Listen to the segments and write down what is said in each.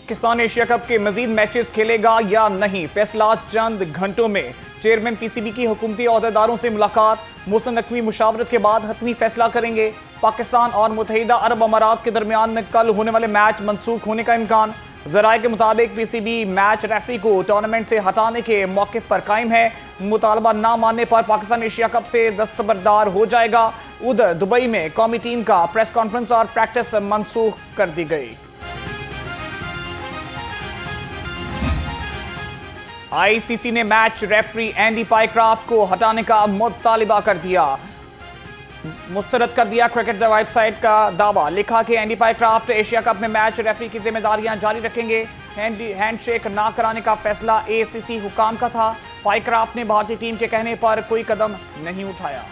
Pakistan Asia cup के मजीद matches खेलेगा या नहीं, फैसला चंद घंटों में। चेयरमैन पीसीबी की हुकूमती अहदेदारों से मुलाकात, मुसन नकवी मुशावरत के बाद हतमी फैसला करेंगे। पाकिस्तान और मुत्तहिदा अरब अमारात के दरमियान में कल होने वाले मैच मनसूख होने का इम्कान। जराये के मुताबिक पीसीबी मैच रेफरी को टूर्नामेंट से हटाने के मौके पर कायम है। मुतालबा ना मानने पर पाकिस्तान एशिया कप से दस्तबरदार हो जाएगा। उधर दुबई में कौमी टीम का प्रेस कॉन्फ्रेंस और प्रैक्टिस मनसूख कर दी गई। आईसीसी ने मैच रेफरी एंडी पाइक्राफ्ट को हटाने का मुतालिबा कर दिया। मुस्तरद कर दिया क्रिकेट वेबसाइट का दावा। लिखा कि एंडी पाइक्राफ्ट एशिया कप में मैच रेफरी की जिम्मेदारियां जारी रखेंगे। हैंडशेक ना कराने का फैसला एसीसी हुकाम का था। पाइक्राफ्ट ने भारतीय टीम के कहने पर कोई कदम नहीं उठाया।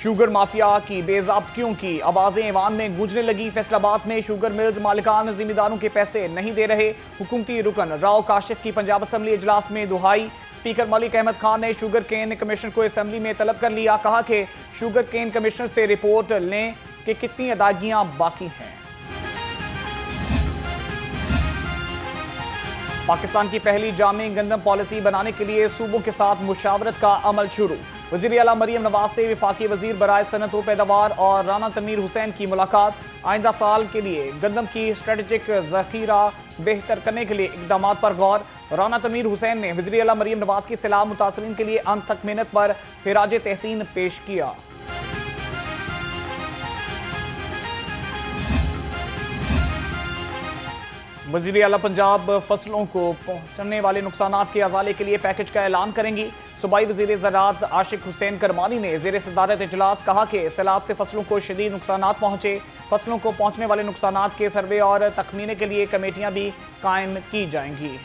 शुगर माफिया की बेज़ाब्तियों की आवाजें ईवान में गूंजने लगी। फैसलाबाद में शुगर मिल्स मालिकान जिम्मेदारों के पैसे नहीं दे रहे। हुकूमती रुकन राव काशिफ की पंजाब असम्बली इजलास में दुहाई। स्पीकर मलिक अहमद खान ने शुगर केन कमिश्नर को असम्बली में तलब कर लिया। कहा कि शुगर केन कमिश्नर से रिपोर्ट लें कि कितनी अदायगियां बाकी हैं। पाकिस्तान की पहली जामी गंदम पॉलिसी बनाने के लिए सूबों के साथ मुशावरत का अमल शुरू। वज़ीर आला मरियम नवाज से वफाकी वजीर बराए सनत व पैदावार और राना तनवीर हुसैन की मुलाकात। आइंदा साल के लिए गंदम की स्ट्रेटेजिक जखीरा बेहतर करने के लिए इकदाम पर गौर। राना तनवीर हुसैन ने वज़ीर आला मरियम नवाज की सलाह मुतासरीन के लिए अंत तक मेहनत पर खिराज तहसीन पेश किया। वज़ीर आला पंजाब फसलों को पहुंचने वाले नुकसानात के अजाले के लिए पैकेज का ऐलान करेंगी। सूबाई वज़ीर ज़राअत आशिक हुसैन करमानी ने ज़ेर सदारत इजलास कहा कि सैलाब से फसलों को शदीद नुकसानात पहुंचे। फसलों को पहुंचने वाले नुकसानात के सर्वे और तखमीने के लिए कमेटियां भी कायम की जाएंगी।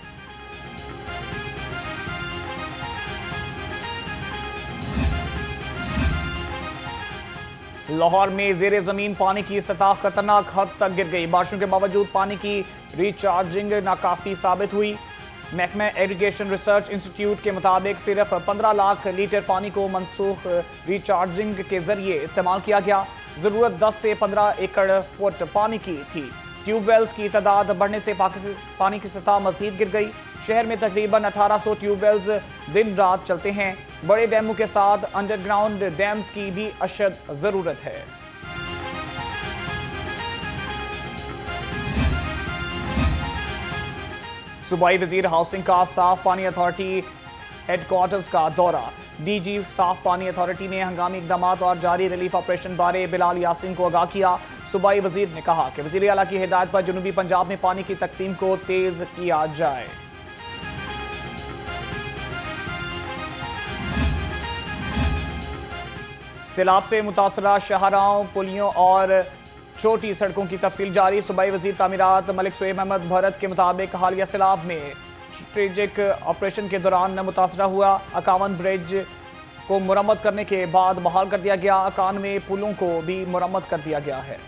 लाहौर में जेर जमीन पानी की सतह खतरनाक हद तक गिर गई। बारिशों के बावजूद पानी की रिचार्जिंग नाकाफी साबित हुई। महकमा इरिगेशन रिसर्च इंस्टीट्यूट के मुताबिक सिर्फ 15 लाख लीटर पानी को मनसूख रिचार्जिंग के जरिए इस्तेमाल किया गया। जरूरत 10 से 15 एकड़ फुट पानी की थी। ट्यूबवेल्स की तादाद बढ़ने से पानी की सतह मजीद गिर गई। शहर में तकरीबन 1800 ट्यूबवेल्स दिन रात चलते हैं। बड़े डैमों के साथ अंडरग्राउंड डैम्स की भी अशद जरूरत है। सूबाई वजीर हाउसिंग का साफ पानी अथॉरिटी हेडक्वार्टर्स का दौरा। डीजी साफ पानी अथॉरिटी ने हंगामी इकदाम और जारी रिलीफ ऑपरेशन बारे बिलाल यासिन को आगाह किया। सूबाई वजीर ने कहा कि वजीर आला की हिदायत पर जनूबी पंजाब में पानी की तकसीम को तेज किया जाए। सैलाब से मुतासरा शाहराहों, पुलियों और छोटी सड़कों की तफसील जारी। सूबाई वजीर तामीरात मलिक सोएब अहमद भरत के मुताबिक हालिया सैलाब में स्ट्रेटेजिक ऑपरेशन के दौरान मुतासरा हुआ 51 ब्रिज को मुरम्मत करने के बाद बहाल कर दिया गया। 91 पुलों को भी मुरम्मत कर दिया गया है।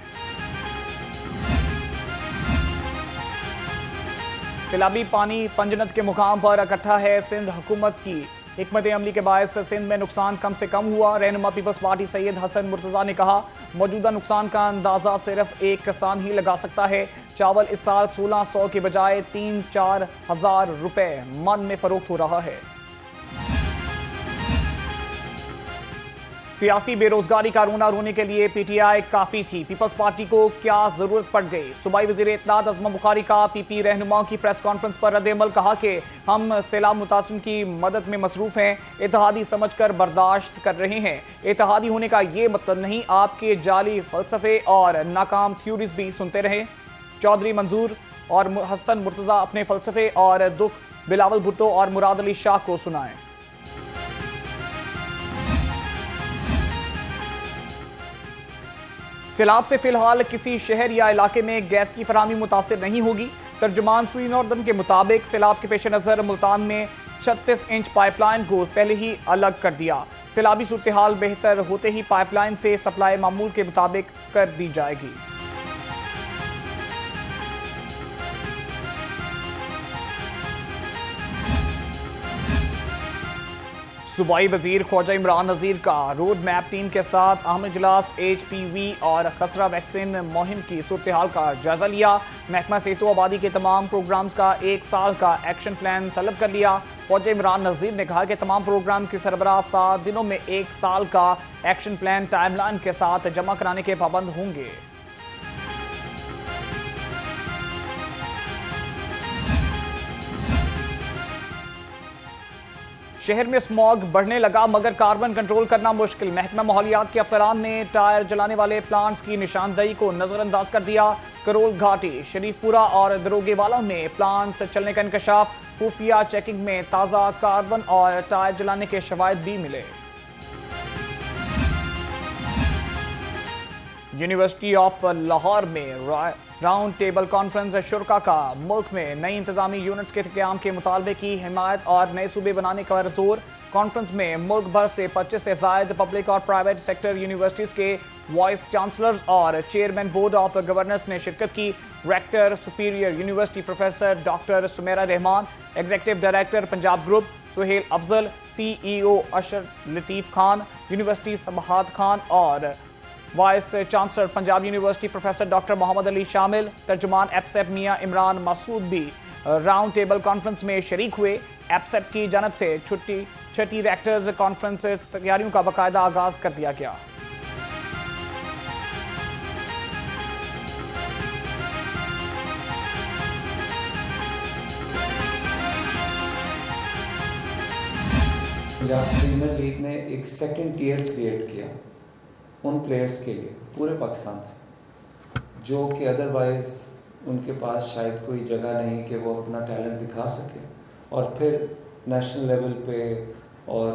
सैलाबी पानी पंजनत के मुकाम पर इकट्ठा है। सिंध हुकूमत की हिकमत अमली के बायस सिंध में नुकसान कम से कम हुआ। रहनुमा पीपल्स पार्टी सैयद हसन मुर्तजा ने कहा, मौजूदा नुकसान का अंदाजा सिर्फ एक किसान ही लगा सकता है। चावल इस साल 1600 के बजाय 3-4 हजार रुपए मन में फरोख्त हो रहा है। सियासी बेरोजगारी का रोना रोने के लिए पीटीआई काफी थी। पीपल्स पार्टी को क्या जरूरत पड़ गई। सूबाई वजीर इत्तलात अज़मा बुखारी का पीपी रहनुमाओं की प्रेस कॉन्फ्रेंस पर रद्द-ए-अमल। कहा कि हम सैलाब मुतासिरीन की मदद में मसरूफ हैं, इत्तेहादी समझकर बर्दाश्त कर रहे हैं। इत्तेहादी होने का ये मतलब नहीं आपके जाली फलसफे और नाकाम थ्योरीज भी सुनते रहे। चौधरी मंजूर और हसन मुर्तजा अपने फलसफे और दुख बिलावल भुट्टो और मुराद अली शाह को सुनाएं। सैलाब से फिलहाल किसी शहर या इलाके में गैस की फराहमी मुतासिर नहीं होगी। तर्जुमान सुई नॉर्दर्न के मुताबिक सैलाब के पेश नज़र मुल्तान में 36 इंच पाइपलाइन को पहले ही अलग कर दिया। सैलाबी सूरत हाल बेहतर होते ही पाइपलाइन से सप्लाई मामूल के मुताबिक कर दी जाएगी। सूबाई वजीर ख्वाजा इमरान नज़ीर का रोड मैप टीम के साथ अहम इजलास HPV और खसरा वैक्सीन मुहिम की सूरत हाल का जायजा लिया। महकमा सेहत आबादी के तमाम प्रोग्राम्स का 1 साल का एक्शन प्लान तलब कर लिया। ख्वाजा इमरान नज़ीर ने कहा कि तमाम प्रोग्राम की सरबराह 7 दिनों में 1 साल का एक्शन प्लान टाइमलाइन के साथ जमा कराने के पाबंद होंगे। शहर में स्मॉग बढ़ने लगा मगर कार्बन कंट्रोल करना मुश्किल। महकमा माहौलियात के अफसरान ने टायर जलाने वाले प्लांट्स की निशानदही को नजरअंदाज कर दिया। करोल घाटी, शरीफपुरा और दरोगेवाला में प्लांट्स चलने का इंकशाफ। खुफिया चेकिंग में ताज़ा कार्बन और टायर जलाने के शवाहिद भी मिले। यूनिवर्सिटी ऑफ लाहौर में राउंड टेबल कॉन्फ्रेंस शुरा का मुल्क में नई इंतजामी यूनिट्स के क़याम के मुतालबे की हिमायत और नए सूबे बनाने का जोर। कॉन्फ्रेंस में मुल्क भर से 25 से ज़ायद पब्लिक और प्राइवेट सेक्टर यूनिवर्सिटीज़ के वाइस चांसलर्स और चेयरमैन बोर्ड ऑफ गवर्नर्स ने शिरकत की। Rector superior university professor doctor Sumaira Rehman, executive director Punjab group Suhail Afzal, CEO Ashar Latif Khan, university Sabahat Khan और vice chancellor Punjab university professor doctor Mohammad Ali शामिल। तर्जुमान एपसेप मियां इमरान मासूद भी राउंड टेबल कॉन्फ्रेंस में शरीक हुए। एपसेप की जानब से छठी रेक्टर्स कॉन्फ्रेंस तैयारियों का बाकायदा आगाज कर दिया गया। पंजाब प्रीमियर लीग ने एक सेकंड टियर क्रिएट किया उन प्लेयर्स के लिए पूरे पाकिस्तान से, जो कि अदरवाइज़ उनके पास शायद कोई जगह नहीं कि वो अपना टैलेंट दिखा सके और फिर नेशनल लेवल पे और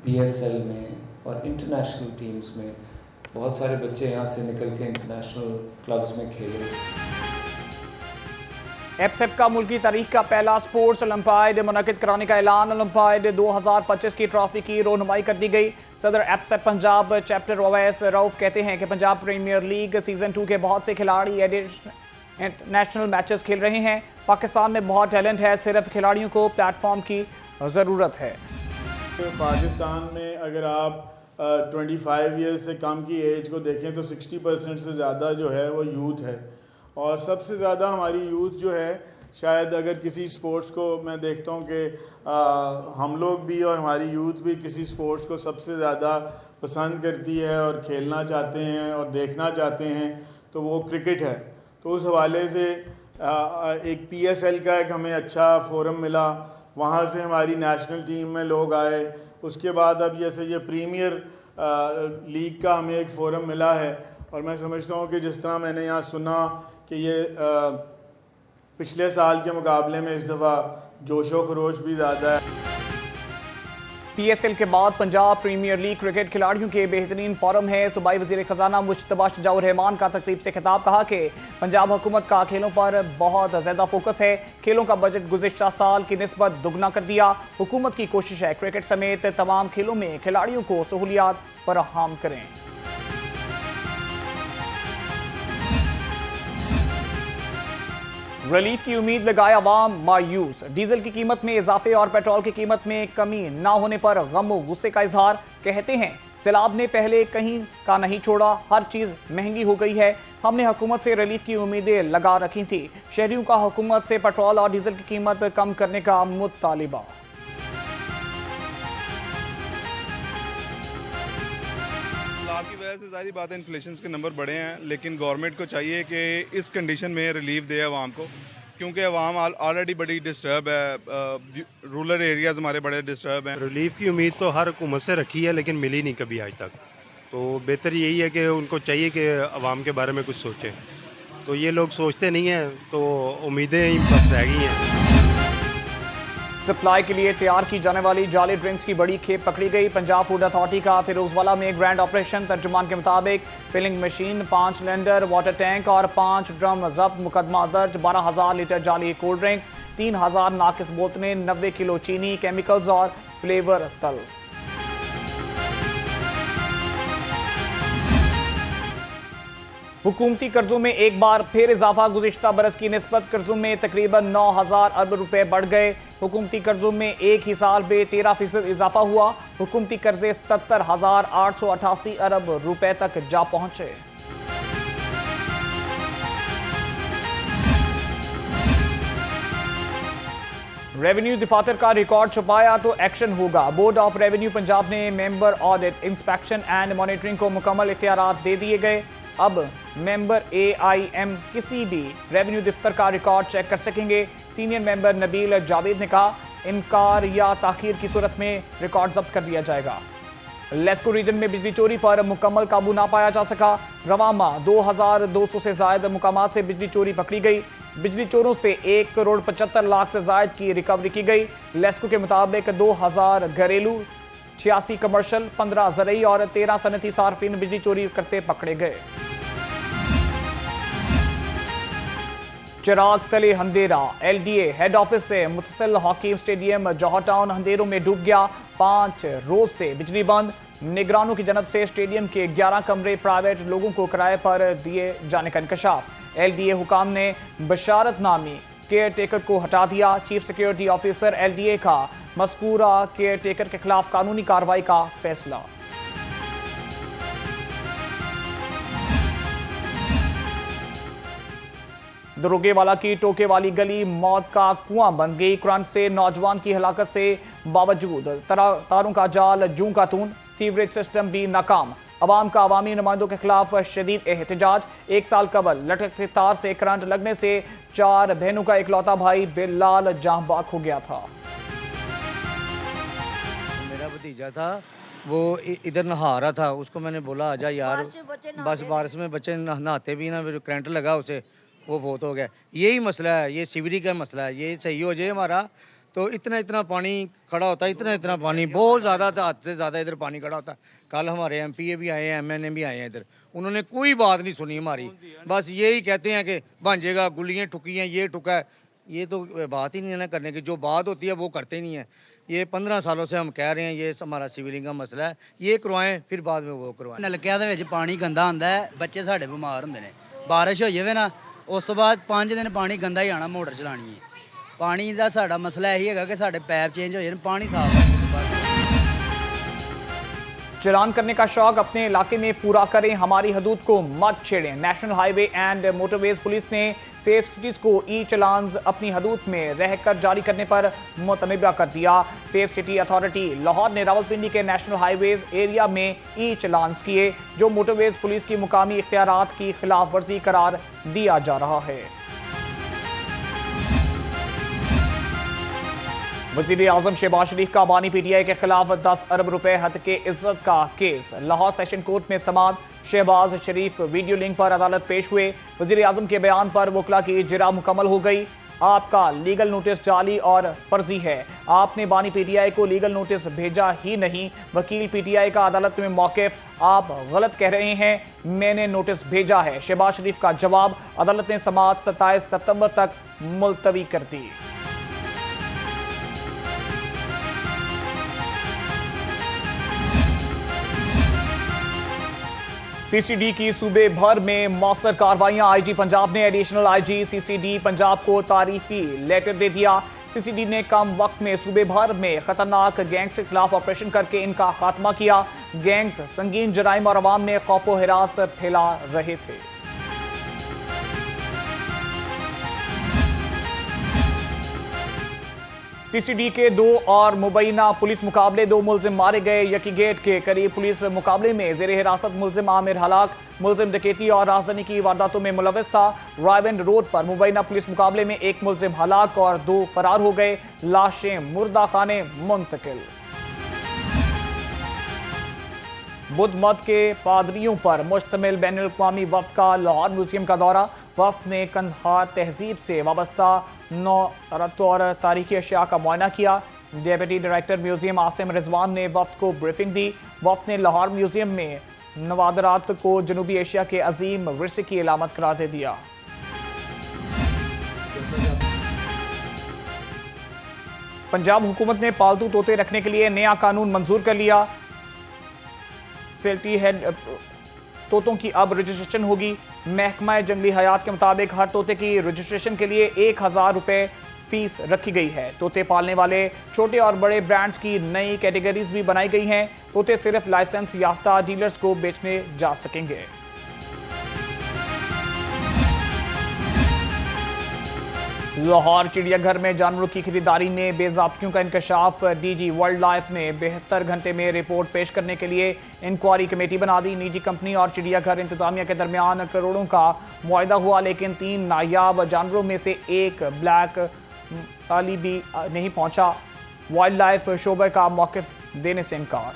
PSL में और इंटरनेशनल टीम्स में बहुत सारे बच्चे यहाँ से निकल के इंटरनेशनल क्लब्स में खेले। एपसेप का मुल्की तारीख का पहला स्पोर्ट्स ओलंपियाड मुनक़िद कराने का ऐलान। ओलंपियाड 2025 की ट्रॉफी की रोनुमाई कर दी गई। सदर एपसेप पंजाब चैप्टर अवैस रऊफ कहते हैं कि पंजाब प्रीमियर लीग सीजन 2 के बहुत से खिलाड़ी नेशनल मैचेस खेल रहे हैं। पाकिस्तान में बहुत टैलेंट है, सिर्फ खिलाड़ियों को प्लेटफॉर्म की ज़रूरत है। पाकिस्तान में अगर आप 25 ईयर्स से कम की एज को देखें तो 60% से ज़्यादा जो है वो यूथ है और सबसे ज़्यादा हमारी यूथ जो है, शायद अगर किसी स्पोर्ट्स को मैं देखता हूँ कि हम लोग भी और हमारी यूथ भी किसी स्पोर्ट्स को सबसे ज़्यादा पसंद करती है और खेलना चाहते हैं और देखना चाहते हैं तो वो क्रिकेट है। तो उस हवाले से एक PSL का एक हमें अच्छा फोरम मिला, वहाँ से हमारी नेशनल टीम में लोग आए। उसके बाद अब जैसे ये प्रीमियर लीग का हमें एक फोरम मिला है और मैं समझता हूँ कि जिस तरह मैंने यहाँ सुना कि ये पिछले साल के मुकाबले में इस दफ़ा जोशो खरोश भी ज़्यादा है। PSL के बाद पंजाब प्रीमियर लीग क्रिकेट खिलाड़ियों के बेहतरीन फॉर्म है। सूबाई वज़ीर ख़जाना मुश्तबा शजाउर रहमान का तकरीब से खिताब, कहा कि पंजाब हुकूमत का खेलों पर बहुत ज़्यादा फोकस है। खेलों का बजट गुज़िश्ता साल की निस्बत दुगना कर दिया। हुकूमत की कोशिश है क्रिकेट समेत तमाम खेलों में खिलाड़ियों को सहूलियात फराहम करें। रिलीफ की उम्मीद लगाए अवाम मायूस। डीजल की कीमत में इजाफे और पेट्रोल की कीमत में कमी न होने पर गम व गुस्से का इजहार। कहते हैं सैलाब ने पहले कहीं का नहीं छोड़ा, हर चीज़ महंगी हो गई है। हमने हुकूमत से रिलीफ की उम्मीदें लगा रखी थी। शहरियों का हुकूमत से पेट्रोल और डीजल की कीमत कम करने का मुतालिबा। की वजह से सारी बात है, इन्फ्लेशन के नंबर बढ़े हैं, लेकिन गवर्नमेंट को चाहिए कि इस कंडीशन में रिलीफ दे आवाम को, क्योंकि आवाम ऑलरेडी बड़ी डिस्टर्ब है। रूरल एरियाज़ हमारे बड़े डिस्टर्ब हैं। रिलीफ की उम्मीद तो हर हुकूमत से रखी है लेकिन मिली नहीं कभी आज तक। तो बेहतर यही है कि उनको चाहिए कि आवाम के बारे में कुछ सोचें, तो ये लोग सोचते नहीं हैं, तो उम्मीदें ही बस रह गई हैं। सप्लाई के लिए तैयार की जाने वाली जाली ड्रिंक्स की बड़ी खेप पकड़ी गई। पंजाब फूड अथॉरिटी का फिरोजवाला में ग्रैंड ऑपरेशन। तर्जुमान के मुताबिक filling machine, 5 cylinder, water tank और 5 ड्रम जब्त। मुकदमा दर्ज। 12,000 लीटर जाली कोल्ड ड्रिंक्स, 3,000 नाकिस बोतलें, 90 किलो चीनी, केमिकल्स और फ्लेवर तल। हुकूमती कर्जों में एक बार फिर इजाफा। गुज़िश्ता बरस की निस्बत कर्जों में तकरीबन 9,000 अरब रुपए बढ़ गए। हुकूमती कर्जों में एक ही साल में 13% इजाफा हुआ। हुकूमती कर्जे 77,888 अरब रुपए तक जा पहुंचे। रेवेन्यू दफातर का रिकॉर्ड छुपाया तो एक्शन होगा। बोर्ड ऑफ रेवेन्यू पंजाब ने member audit, inspection and monitoring को मुकम्मल इख्तियारात दे दिए गए। अब मेंबर AIM किसी भी रेवेन्यू दफ्तर का रिकॉर्ड चेक कर सकेंगे। सीनियर मेंबर नबील जावेद ने कहा, इनकार या ताखीर की सूरत में रिकॉर्ड जब्त कर दिया जाएगा। लेस्को रीजन में बिजली चोरी पर मुकम्मल काबू ना पाया जा सका। रवामा 2200 से ज्यादा मुकामात से बिजली चोरी पकड़ी गई। बिजली चोरों से 1 करोड़ 75 लाख से ज्यादा की रिकवरी की गई। लेस्को के मुताबिक 2000 घरेलू, 86 कमर्शियल, 15 ज़रई और 13 सनती सार्फिन बिजली चोरी करते पकड़े गए। चिराग तले अंधेरा। LDA हेड ऑफिस से मुतसिल हॉकी स्टेडियम जौहर टाउन अंधेरों में डूब गया। 5 रोज से बिजली बंद। निगरानों की जनब से स्टेडियम के 11 कमरे प्राइवेट लोगों को किराए पर दिए जाने का इंकशाफ। LDA हुकाम ने बशारत नामी केयर टेकर को हटा दिया। चीफ सिक्योरिटी ऑफिसर LDA का मज़कूरा केयर टेकर के खिलाफ कानूनी कार्रवाई का फैसला। दरोगेवाला की टोके वाली गली मौत का कुआं बन गई। करंट से नौजवान की हलाकत से बावजूद तारों का जाल जूं का तून। सीवरेज सिस्टम भी नाकाम। अवाम का अवामी नुमाइंदों के खिलाफ शदीद एहतजाज। 1 साल कबल लटकते तार से करंट लगने से 4 बहनों का इकलौता भाई बिलाल जहां बाक हो गया था। मेरा भतीजा था, वो इधर नहा रहा था। उसको मैंने बोला आजा यार, बस बारिश में बच्चे नहाते भी ना, फिर करंट लगा उसे, वो फौत हो गया। यही मसला है, ये सीवरेज का मसला है। ये सही हो जाए हमारा तो इतना पानी खड़ा होता है, इतना पानी बहुत ज़्यादा था, हद से ज़्यादा इधर पानी खड़ा होता है। कल हमारे MPA भी आए हैं, MNA भी आए हैं इधर, उन्होंने कोई बात नहीं सुनी हमारी। बस यही कहते हैं कि बन जाएगा, गुलियाँ ठुकी हैं, ये ठुका है। ये तो बात ही नहीं है ना करने की। जो बात होती है वो करते नहीं है। ये 15 सालों से हम कह रहे हैं ये हमारा सिविलिंग का मसला है, ये करवाएं फिर बाद में वो करवाएं। नलकिਆਂ ਦੇ ਵਿੱਚ ਪਾਣੀ ਗੰਦਾ ਹੁੰਦਾ ਹੈ, ਬੱਚੇ ਸਾਡੇ ਬਿਮਾਰ ਹੁੰਦੇ ਨੇ। ਬਾਰਿਸ਼ ਹੋ ਜਾਵੇ ਨਾ, ਉਸ ਤੋਂ ਬਾਅਦ 5 ਦਿਨ ਪਾਣੀ ਗੰਦਾ ਹੀ ਆਣਾ, ਮੋਟਰ ਚਲਾਣੀ ਹੈ। ਪਾਣੀ ਦਾ ਸਾਡਾ ਮਸਲਾ ਇਹੀ ਹੈਗਾ ਕਿ ਸਾਡੇ ਪੈਪ ਚੇਂਜ ਹੋ ਜਾਣ, ਪਾਣੀ ਸਾਫ਼ ਹੋਵੇ। चलान करने का शौक अपने इलाके में पूरा करें, हमारी हदूद को मत छेड़ें। National highway and motorways police ने सेफ सिटीज को चलान्स अपनी हदूद में रहकर जारी करने पर मुतनबा कर दिया। सेफ सिटी अथॉरिटी लाहौर ने रावलपिंडी के नेशनल हाईवेज एरिया में चलान्स किए, जो मोटरवेज पुलिस की मुकामी इख्तियारात की खिलाफ वर्जी करार दिया जा रहा है। वज़ीर आज़म शहबाज शरीफ का बानी PTI के खिलाफ 10 अरब रुपए हद के इज्जत का केस। लाहौर सेशन कोर्ट में समाअत। शहबाज शरीफ वीडियो लिंक पर अदालत पेश हुए। वज़ीर आज़म के बयान पर वकला की जिरा मुकम्मल हो गई। आपका लीगल नोटिस जाली और फर्जी है, आपने बानी PTI को लीगल नोटिस भेजा ही नहीं। वकील PTI का अदालत में मौक़िफ़, आप गलत कह रहे हैं, मैंने नोटिस भेजा है। शहबाज शरीफ का जवाब। अदालत ने समाअत 27 सितंबर तक मुलतवी कर दी। CCD की सूबे भर में मौसर कार्रवाइयां। IG पंजाब ने एडिशनल IG CCD पंजाब को तारीफी लेटर दे दिया। CCD ने कम वक्त में सूबे भर में खतरनाक गैंग्स के खिलाफ ऑपरेशन करके इनका खात्मा किया। गैंग्स संगीन जराइम और अवाम में खौफ हिरास फैला रहे थे। CCD के 2 और मुबैना पुलिस मुकाबले, 2 मुलजिम मारे गए। यकी गेट के करीब पुलिस मुकाबले में जेर हिरासत मुलजिम आमिर हलाक। मुलजिम डकैती और राजधानी की वारदातों में मुलविस था। रायवेंड रोड पर मुबैना पुलिस मुकाबले में 1 मुलजिम हलाक और 2 फरार हो गए। लाशें मुर्दा खाने मुंतकिल। बुद्ध मत के पादरियों पर मुश्तमिल बैनुल अक़वामी वफ़द का लाहौर म्यूजियम का दौरा। वफ़द ने कंधार तहजीब से वाबस्ता 9 और तारीखी अशिया का मुआयना किया। Deputy director museum Asim Rizwan ने वफ़द को ब्रीफिंग दी। वफ़द ने लाहौर म्यूजियम में नवादरात को जनूबी एशिया के अजीम विरसे की अलामत करार दे दिया। पंजाब हुकूमत ने पालतू तोते रखने के लिए नया कानून मंजूर कर लिया। तोतों की अब रजिस्ट्रेशन होगी। महकमा जंगली हयात के मुताबिक हर तोते की रजिस्ट्रेशन के लिए 1000 रुपये फीस रखी गई है। तोते पालने वाले छोटे और बड़े ब्रांड्स की नई कैटेगरीज भी बनाई गई हैं। तोते सिर्फ लाइसेंस याफ्ता डीलर्स को बेचने जा सकेंगे। लाहौर चिड़ियाघर में जानवरों की खरीदारी में बेज़ाब्तियों का इंकशाफ। डीजी वाइल्ड लाइफ ने 72 घंटे में रिपोर्ट पेश करने के लिए इंक्वायरी कमेटी बना दी। निजी कंपनी और चिड़ियाघर इंतजामिया के दरमियान करोड़ों का मुआहदा हुआ, लेकिन 3 नायाब जानवरों में से एक ब्लैक ताली भी नहीं पहुंचा। वाइल्ड लाइफ शोबे का मौक़िफ़ देने से इनकार।